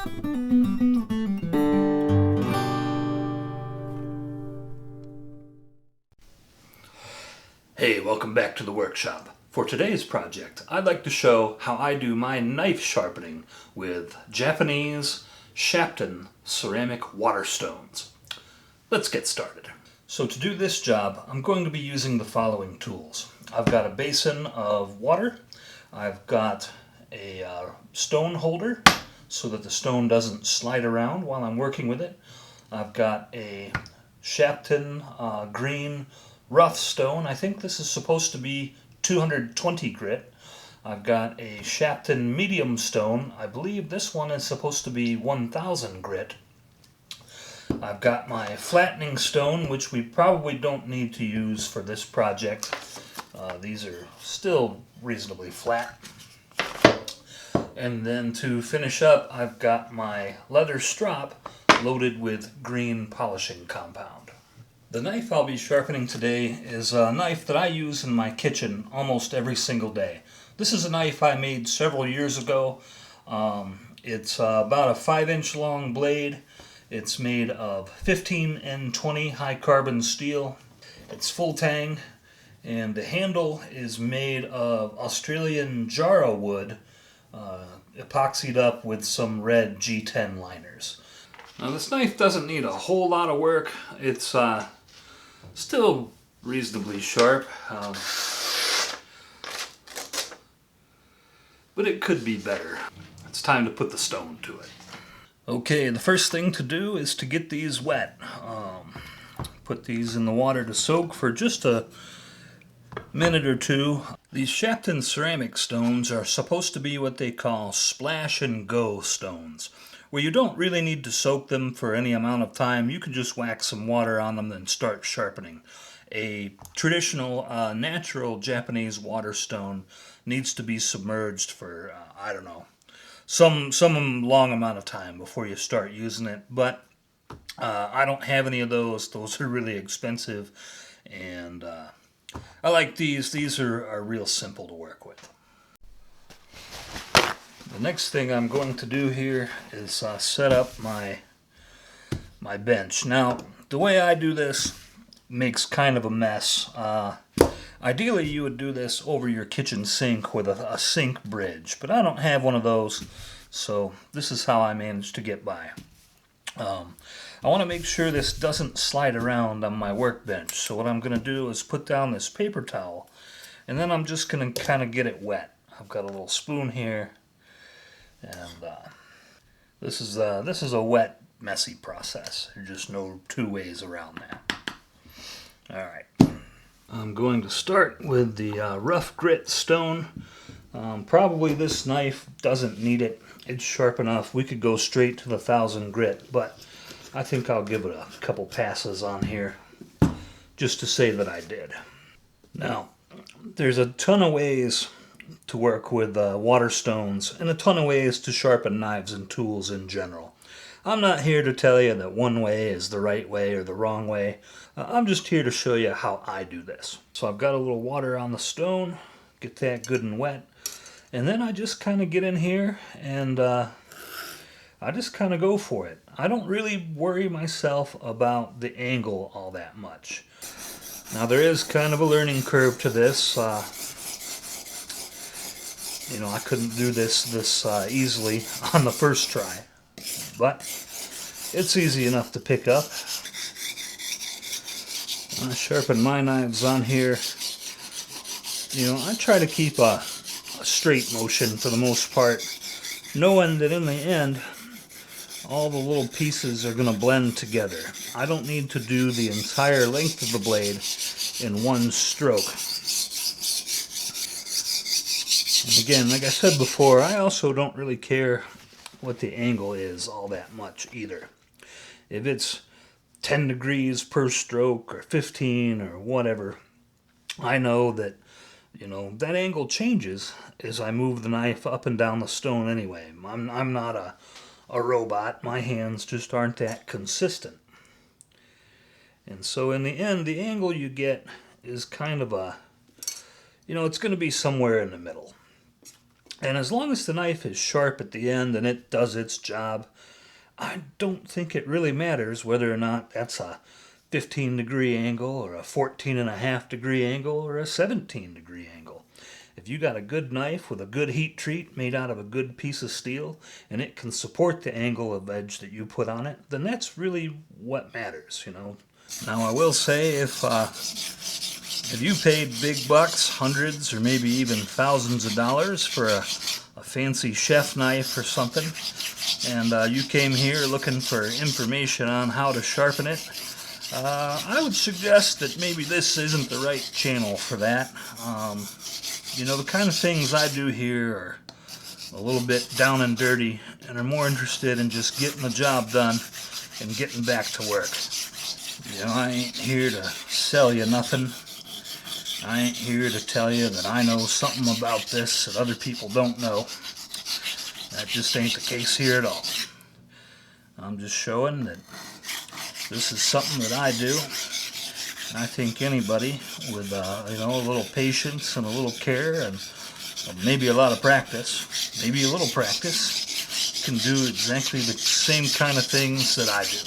Hey, welcome back to the workshop. For today's project, I'd like to show how I do my knife sharpening with Japanese Shapton ceramic water stones. Let's get started. So to do this job, I'm going to be using the following tools. I've got a basin of water. I've got a stone holder so that the stone doesn't slide around while I'm working with it. I've got a Shapton green rough stone. I think this is supposed to be 220 grit. I've got a Shapton medium stone. I believe this one is supposed to be 1000 grit. I've got my flattening stone, which we probably don't need to use for this project. These are still reasonably flat. And then to finish up, I've got my leather strop loaded with green polishing compound. The knife I'll be sharpening today is a knife that I use in my kitchen almost every single day. This is a knife I made several years ago. It's about a 5-inch long blade. It's made of 15N20 high carbon steel. It's full tang, and the handle is made of Australian Jarrah wood, epoxied up with some red G10 liners. Now this knife doesn't need a whole lot of work. It's still reasonably sharp, but it could be better. It's time to put the stone to it. Okay, the first thing to do is to get these wet. Put these in the water to soak for just a minute or two. These Shapton ceramic stones are supposed to be what they call splash and go stones, where you don't really need to soak them for any amount of time. You can just whack some water on them and start sharpening. A traditional, natural Japanese water stone needs to be submerged for, I don't know, some long amount of time before you start using it. But I don't have any of those. Those are really expensive, and I like these. These are real simple to work with. The next thing I'm going to do here is set up my bench. Now, the way I do this makes kind of a mess. Ideally, you would do this over your kitchen sink with a sink bridge, but I don't have one of those, so this is how I managed to get by. I want to make sure this doesn't slide around on my workbench, so what I'm going to do is put down this paper towel, and then I'm just going to kind of get it wet. I've got a little spoon here. And this is a wet, messy process. There's just no two ways around that. All right. I'm going to start with the rough grit stone. Probably this knife doesn't need it. It's sharp enough. We could go straight to the 1000 grit, but I think I'll give it a couple passes on here just to say that I did. Now, there's a ton of ways to work with water stones and a ton of ways to sharpen knives and tools in general. I'm not here to tell you that one way is the right way or the wrong way. I'm just here to show you how I do this. So I've got a little water on the stone, get that good and wet, and then I just kind of get in here and I just kind of go for it. I don't really worry myself about the angle all that much. Now there is kind of a learning curve to this. You know, I couldn't do this easily on the first try, but it's easy enough to pick up. When I sharpen my knives on here, you know, I try to keep a straight motion for the most part, knowing that in the end, all the little pieces are going to blend together. I don't need to do the entire length of the blade in one stroke. And again, like I said before, I also don't really care what the angle is all that much either. If it's 10 degrees per stroke or 15 or whatever, I know that, you know, that angle changes as I move the knife up and down the stone anyway. I'm not a robot. My hands just aren't that consistent. And so in the end, the angle you get is kind of a, you know, it's going to be somewhere in the middle. And as long as the knife is sharp at the end and it does its job, I don't think it really matters whether or not that's a 15-degree angle or a 14.5-degree angle or a 17-degree angle. If you got a good knife with a good heat treat made out of a good piece of steel and it can support the angle of edge that you put on it, then that's really what matters, you know. Now I will say if you paid big bucks, hundreds or maybe even thousands of dollars for a fancy chef knife or something, and you came here looking for information on how to sharpen it, I would suggest that maybe this isn't the right channel for that. You know, the kind of things I do here are a little bit down and dirty and are more interested in just getting the job done and getting back to work. You know, I ain't here to sell you nothing. I ain't here to tell you that I know something about this that other people don't know. That just ain't the case here at all. I'm just showing that this is something that I do. I think anybody with you know, a little patience and a little care and maybe a lot of practice, maybe a little practice, can do exactly the same kind of things that I do.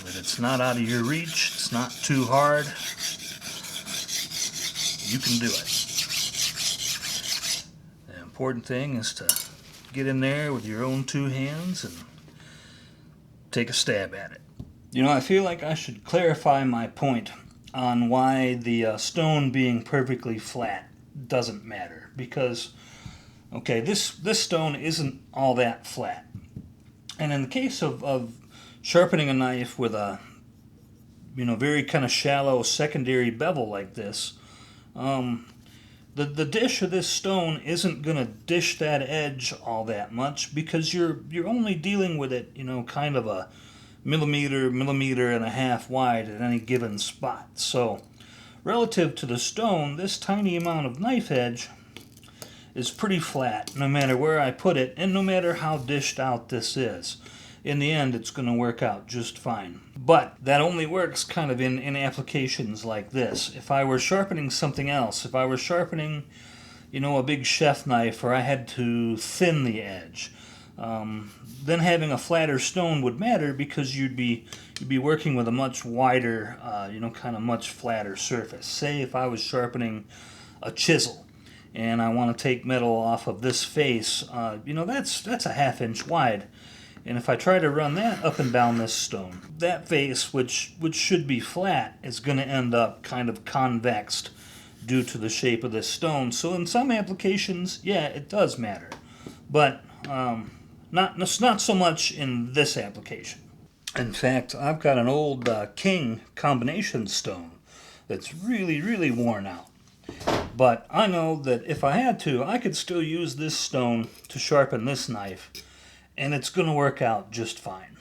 But it's not out of your reach, it's not too hard. You can do it. The important thing is to get in there with your own two hands and take a stab at it. You know, I feel like I should clarify my point on why the stone being perfectly flat doesn't matter. Because, okay, this stone isn't all that flat. And in the case of sharpening a knife with a, you know, very kind of shallow secondary bevel like this, the dish of this stone isn't going to dish that edge all that much because you're only dealing with it, you know, kind of a millimeter and a half wide at any given spot. So relative to the stone, this tiny amount of knife edge is pretty flat no matter where I put it and no matter how dished out this is. In the end, it's going to work out just fine. But that only works kind of in applications like this. If I were sharpening something else, if I were sharpening, you know, a big chef knife where I had to thin the edge, then having a flatter stone would matter because you'd be working with a much wider, you know, kind of much flatter surface. Say if I was sharpening a chisel and I want to take metal off of this face, you know, that's a 1/2 inch wide. And if I try to run that up and down this stone, that face, which should be flat, is going to end up kind of convexed due to the shape of this stone. So in some applications, yeah, it does matter. But not so much in this application. In fact, I've got an old King combination stone that's really, really worn out. But I know that if I had to, I could still use this stone to sharpen this knife, and it's going to work out just fine.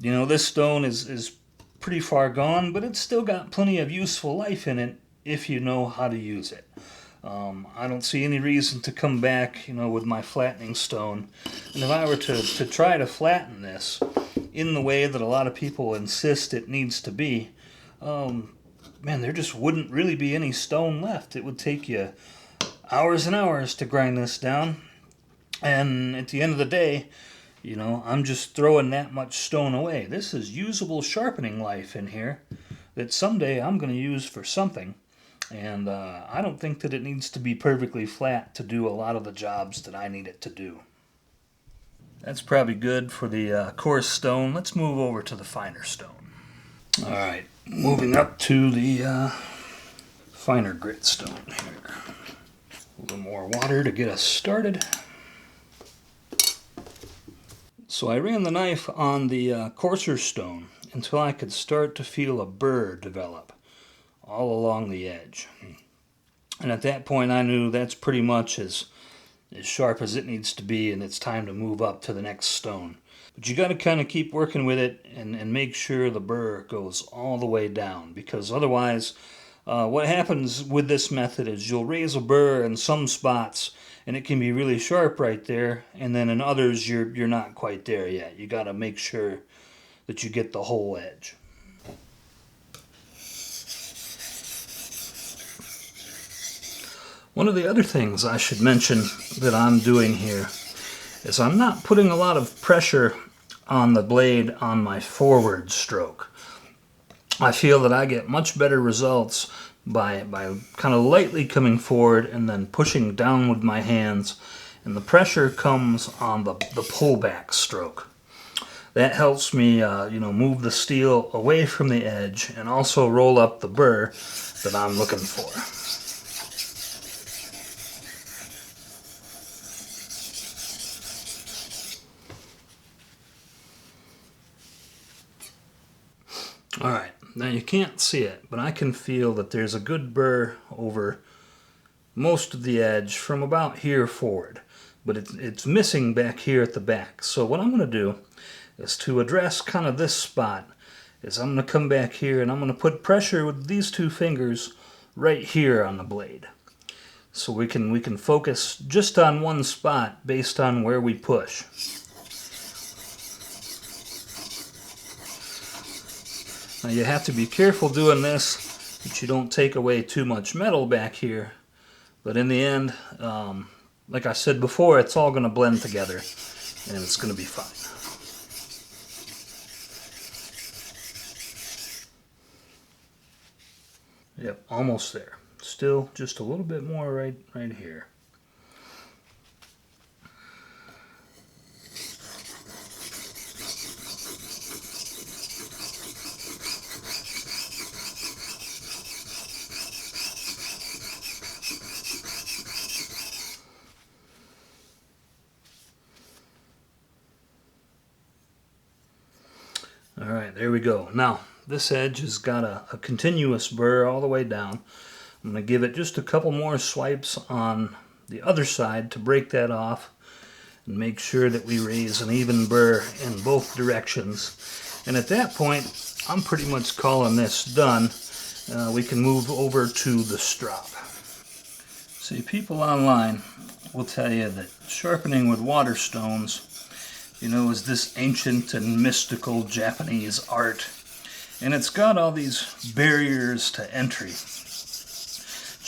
You know, this stone is pretty far gone, but it's still got plenty of useful life in it if you know how to use it. I don't see any reason to come back, you know, with my flattening stone. And if I were to try to flatten this in the way that a lot of people insist it needs to be, man, there just wouldn't really be any stone left. It would take you hours and hours to grind this down. And at the end of the day, you know, I'm just throwing that much stone away. This is usable sharpening life in here that someday I'm going to use for something. And I don't think that it needs to be perfectly flat to do a lot of the jobs that I need it to do. That's probably good for the coarse stone. Let's move over to the finer stone. All right, moving up to the finer grit stone here. A little more water to get us started. So I ran the knife on the coarser stone until I could start to feel a burr develop all along the edge. And at that point I knew that's pretty much as sharp as it needs to be, and it's time to move up to the next stone. But you got to kind of keep working with it and make sure the burr goes all the way down, because otherwise what happens with this method is you'll raise a burr in some spots and it can be really sharp right there, and then in others you're not quite there yet. You got to make sure that you get the whole edge. One of the other things I should mention that I'm doing here is I'm not putting a lot of pressure on the blade on my forward stroke. I feel that I get much better results by kind of lightly coming forward and then pushing down with my hands, and the pressure comes on the pullback stroke. That helps me move the steel away from the edge and also roll up the burr that I'm looking for. Alright, now you can't see it, but I can feel that there's a good burr over most of the edge from about here forward, but it's missing back here at the back. So what I'm going to do is to address kind of this spot is I'm going to come back here and I'm going to put pressure with these two fingers right here on the blade. So we can focus just on one spot based on where we push. Now you have to be careful doing this that you don't take away too much metal back here, but in the end, like I said before, it's all going to blend together and it's going to be fine. Yep, almost there. Still just a little bit more right here. Alright, there we go. Now, this edge has got a continuous burr all the way down. I'm going to give it just a couple more swipes on the other side to break that off and make sure that we raise an even burr in both directions. And at that point, I'm pretty much calling this done. We can move over to the strop. See, people online will tell you that sharpening with water stones, is this ancient and mystical Japanese art. And it's got all these barriers to entry.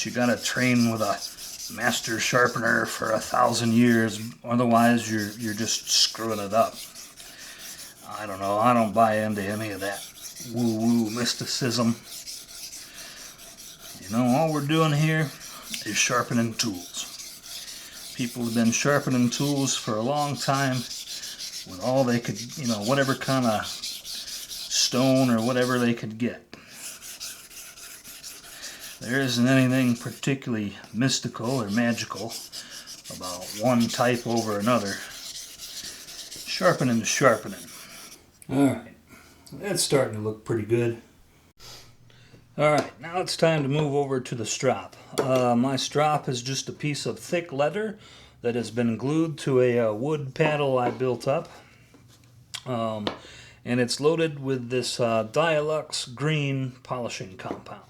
You gotta train with a master sharpener for 1,000 years, otherwise you're just screwing it up. I don't know, I don't buy into any of that woo-woo mysticism. All we're doing here is sharpening tools. People have been sharpening tools for a long time with all they could, whatever kind of stone or whatever they could get. There isn't anything particularly mystical or magical about one type over another. Sharpening is sharpening. Alright, that's starting to look pretty good. Alright, now it's time to move over to the strop. My strop is just a piece of thick leather that has been glued to a wood paddle I built up. And it's loaded with this Dialux green polishing compound.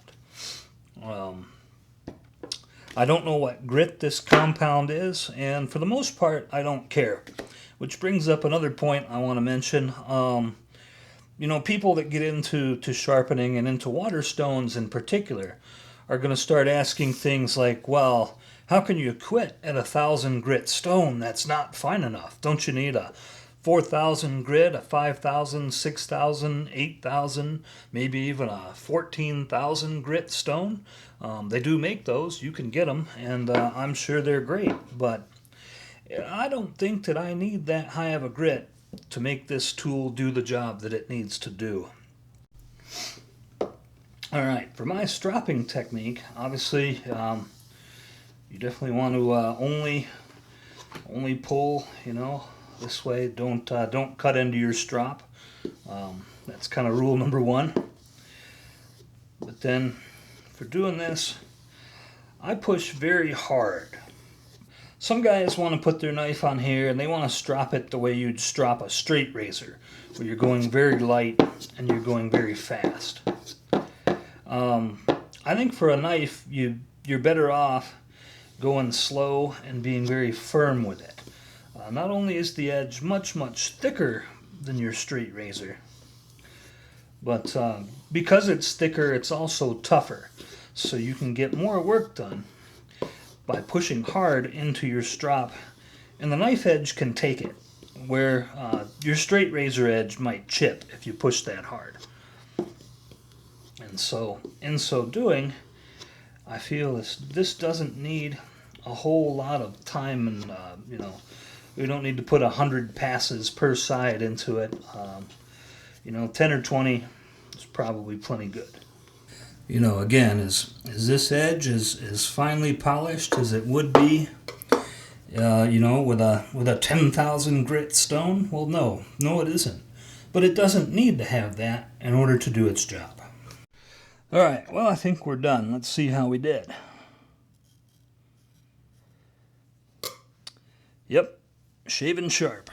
I don't know what grit this compound is, and for the most part I don't care. Which brings up another point I want to mention. People that get into sharpening and into water stones in particular are going to start asking things like, well, how can you quit at 1,000 grit stone? That's not fine enough. Don't you need a 4,000 grit, a 5,000, 6,000, 8,000, maybe even a 14,000 grit stone? They do make those. You can get them, and I'm sure they're great. But I don't think that I need that high of a grit to make this tool do the job that it needs to do. Alright, for my stropping technique, obviously you definitely want to only pull, this way. Don't cut into your strop. That's kind of rule number one. But then for doing this, I push very hard. Some guys want to put their knife on here and they want to strop it the way you'd strop a straight razor, where you're going very light and you're going very fast. I think for a knife, you're better off going slow and being very firm with it. Not only is the edge much, much thicker than your straight razor, but because it's thicker, it's also tougher. So you can get more work done by pushing hard into your strop, and the knife edge can take it, where your straight razor edge might chip if you push that hard. And so, in so doing, I feel this doesn't need a whole lot of time, and we don't need to put 100 passes per side into it. 10 or 20 is probably plenty good. Again, is this edge as finely polished as it would be, with a 10,000 grit stone? Well, no, it isn't. But it doesn't need to have that in order to do its job. All right, well, I think we're done. Let's see how we did. Yep, shaving sharp.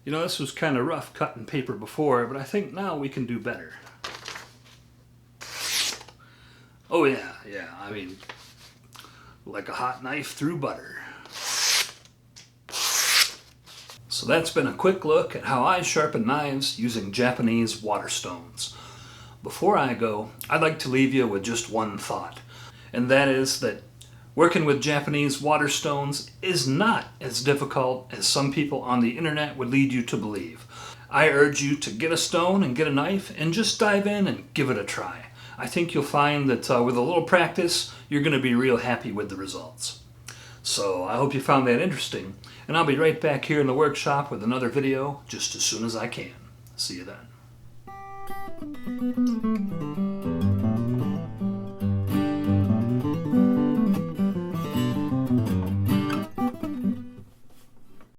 This was kind of rough cutting paper before, but I think now we can do better. Oh yeah, I mean, like a hot knife through butter. So that's been a quick look at how I sharpen knives using Japanese water stones. Before I go, I'd like to leave you with just one thought, and that is that working with Japanese water stones is not as difficult as some people on the internet would lead you to believe. I urge you to get a stone and get a knife and just dive in and give it a try. I think you'll find that with a little practice, you're going to be real happy with the results. So I hope you found that interesting, and I'll be right back here in the workshop with another video just as soon as I can. See you then.